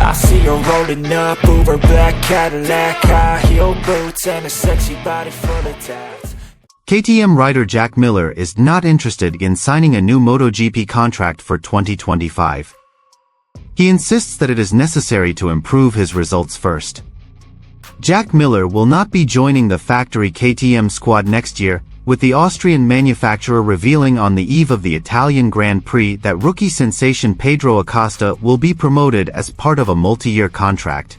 I see her rolling up, Uber black Cadillac, high heel boots and a sexy body full of tats. KTM rider Jack Miller is not interested in signing a new MotoGP contract for 2025. He insists that it is necessary to improve his results first. Jack Miller will not be joining the factory KTM squad next year, with the Austrian manufacturer revealing on the eve of the Italian Grand Prix that rookie sensation Pedro Acosta will be promoted as part of a multi-year contract.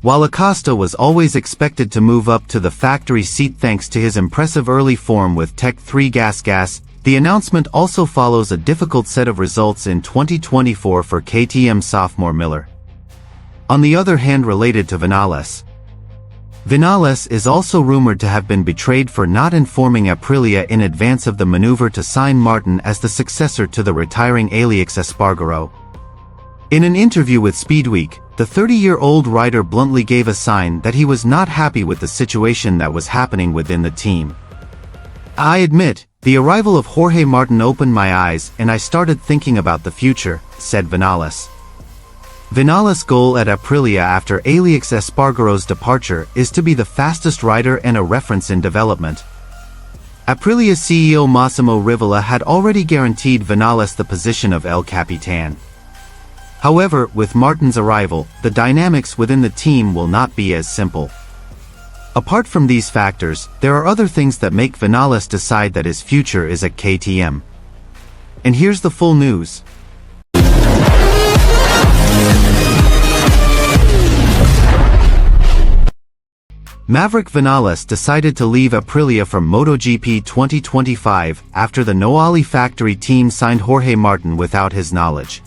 While Acosta was always expected to move up to the factory seat thanks to his impressive early form with Tech 3 Gas, the announcement also follows a difficult set of results in 2024 for KTM sophomore Miller. On the other hand, related to Vinales is also rumored to have been betrayed for not informing Aprilia in advance of the maneuver to sign Martin as the successor to the retiring Alex Espargaro. In an interview with Speedweek, the 30-year-old rider bluntly gave a sign that he was not happy with the situation that was happening within the team. "I admit, the arrival of Jorge Martin opened my eyes and I started thinking about the future," said Vinales. Vinales' goal at Aprilia after Alex Espargaro's departure is to be the fastest rider and a reference in development. Aprilia CEO Massimo Rivola had already guaranteed Vinales the position of El Capitan. However, with Martin's arrival, the dynamics within the team will not be as simple. Apart from these factors, there are other things that make Vinales decide that his future is at KTM. And here's the full news. Maverick Vinales decided to leave Aprilia from MotoGP 2025 after the Noali factory team signed Jorge Martin without his knowledge.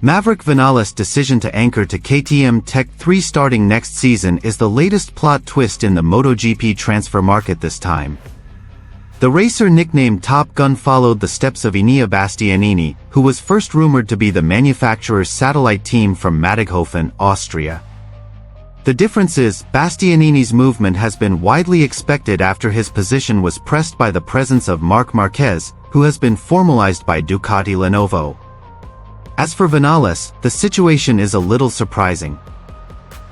Maverick Vinales' decision to anchor to KTM Tech 3 starting next season is the latest plot twist in the MotoGP transfer market this time. The racer nicknamed Top Gun followed the steps of Enea Bastianini, who was first rumored to be the manufacturer's satellite team from Mattighofen, Austria. The difference is, Bastianini's movement has been widely expected after his position was pressed by the presence of Marc Marquez, who has been formalized by Ducati Lenovo. As for Vinales, the situation is a little surprising.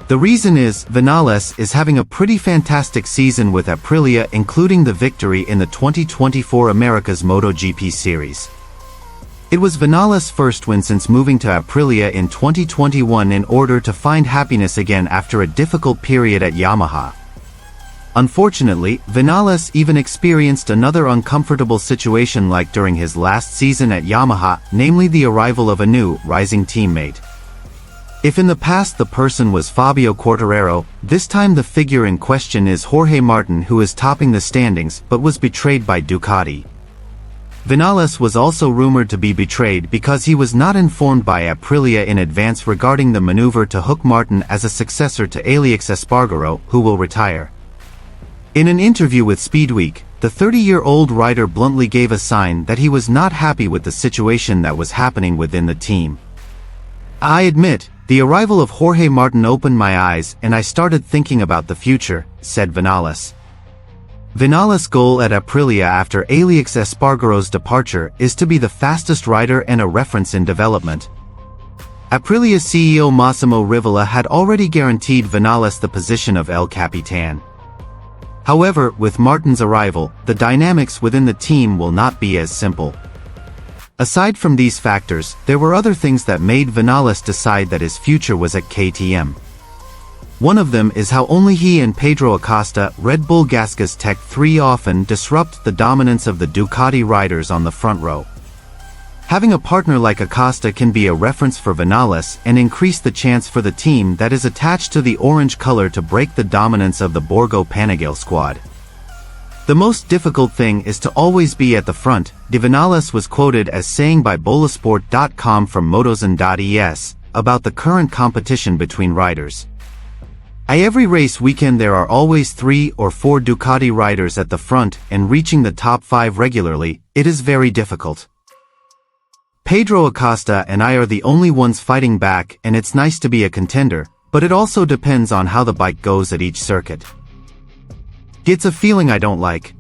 The reason is, Vinales is having a pretty fantastic season with Aprilia, including the victory in the 2024 America's MotoGP Series. It was Vinales' first win since moving to Aprilia in 2021 in order to find happiness again after a difficult period at Yamaha. Unfortunately, Vinales even experienced another uncomfortable situation like during his last season at Yamaha, namely the arrival of a new, rising teammate. If in the past the person was Fabio Quartararo, this time the figure in question is Jorge Martin, who is topping the standings but was betrayed by Ducati. Vinales was also rumored to be betrayed because he was not informed by Aprilia in advance regarding the maneuver to hook Martin as a successor to Alex Espargaro, who will retire. In an interview with Speedweek, the 30-year-old rider bluntly gave a sign that he was not happy with the situation that was happening within the team. "I admit, the arrival of Jorge Martin opened my eyes and I started thinking about the future," said Vinales. Vinales' goal at Aprilia after Alex Espargaro's departure is to be the fastest rider and a reference in development. Aprilia CEO Massimo Rivola had already guaranteed Vinales the position of El Capitan. However, with Martin's arrival, the dynamics within the team will not be as simple. Aside from these factors, there were other things that made Vinales decide that his future was at KTM. One of them is how only he and Pedro Acosta, Red Bull Gasgas Tech 3 often disrupt the dominance of the Ducati riders on the front row. Having a partner like Acosta can be a reference for Vinales and increase the chance for the team that is attached to the orange color to break the dominance of the Borgo Panigale squad. The most difficult thing is to always be at the front, De Vinales was quoted as saying by Bolasport.com from Motozone.es, about the current competition between riders. Every race weekend there are always 3 or 4 Ducati riders at the front, and reaching the top 5 regularly, it is very difficult. Pedro Acosta and I are the only ones fighting back, and it's nice to be a contender, but it also depends on how the bike goes at each circuit. It's a feeling I don't like.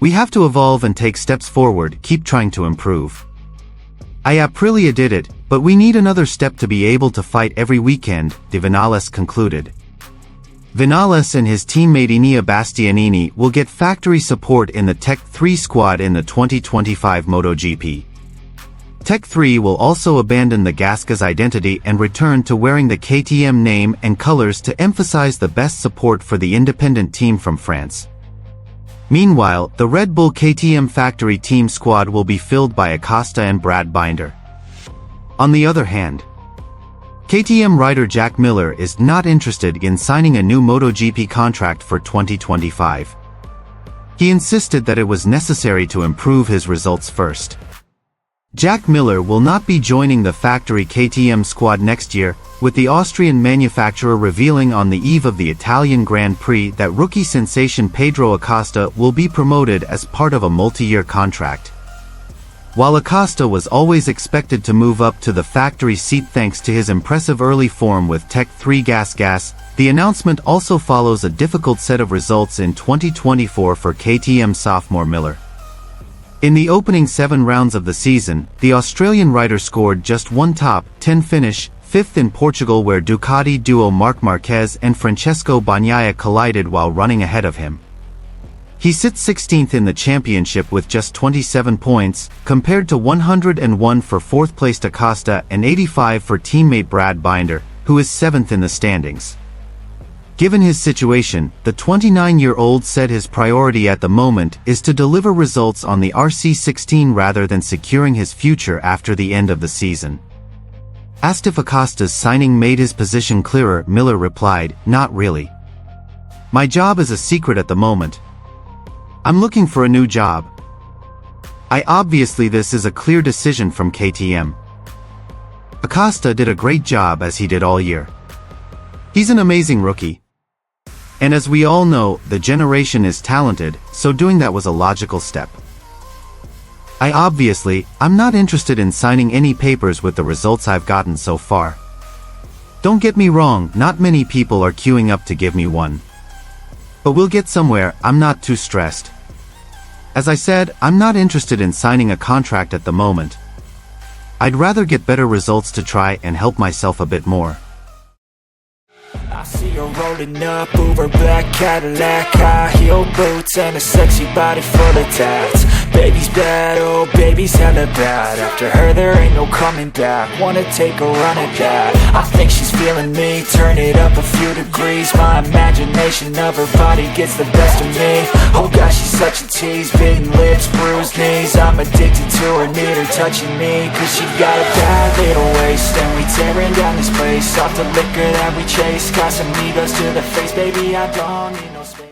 We have to evolve and take steps forward, keep trying to improve. Aprilia did it, but we need another step to be able to fight every weekend, De Vinales concluded. Vinales and his teammate Enea Bastianini will get factory support in the Tech 3 squad in the 2025 MotoGP. Tech 3 will also abandon the Gasgas identity and return to wearing the KTM name and colors to emphasize the best support for the independent team from France. Meanwhile, the Red Bull KTM factory team squad will be filled by Acosta and Brad Binder. On the other hand, KTM rider Jack Miller is not interested in signing a new MotoGP contract for 2025. He insisted that it was necessary to improve his results first. Jack Miller will not be joining the factory KTM squad next year, with the Austrian manufacturer revealing on the eve of the Italian Grand Prix that rookie sensation Pedro Acosta will be promoted as part of a multi-year contract. While Acosta was always expected to move up to the factory seat thanks to his impressive early form with Tech 3 Gasgas, the announcement also follows a difficult set of results in 2024 for KTM sophomore Miller. In the opening 7 rounds of the season, the Australian rider scored just one top 10 finish, 5th in Portugal where Ducati duo Marc Marquez and Francesco Bagnaia collided while running ahead of him. He sits 16th in the championship with just 27 points, compared to 101 for 4th-placed Acosta and 85 for teammate Brad Binder, who is 7th in the standings. Given his situation, the 29-year-old said his priority at the moment is to deliver results on the RC16 rather than securing his future after the end of the season. Asked if Acosta's signing made his position clearer, Miller replied, "Not really. My job is a secret at the moment. I'm looking for a new job. Obviously this is a clear decision from KTM. Acosta did a great job as he did all year. He's an amazing rookie. And as we all know, the generation is talented, so doing that was a logical step. I'm not interested in signing any papers with the results I've gotten so far. Don't get me wrong, not many people are queuing up to give me one. But we'll get somewhere, I'm not too stressed. As I said, I'm not interested in signing a contract at the moment. I'd rather get better results to try and help myself a bit more." I see her rolling up, Uber black Cadillac, high heel boots and a sexy body full of tats. Baby's bad, oh baby's hella bad. After her there ain't no coming back. Wanna take a run at that. I think she's feeling me, turn it up a few degrees. My imagination of her body gets the best of me. Oh gosh, she's such a tease, bitten lips, bruised knees. I'm addicted to her, need her touching me, cause she got a bad little waist. And we tearing down this place, off the liquor that we chase. Got some egos to the face, baby, I don't need no space.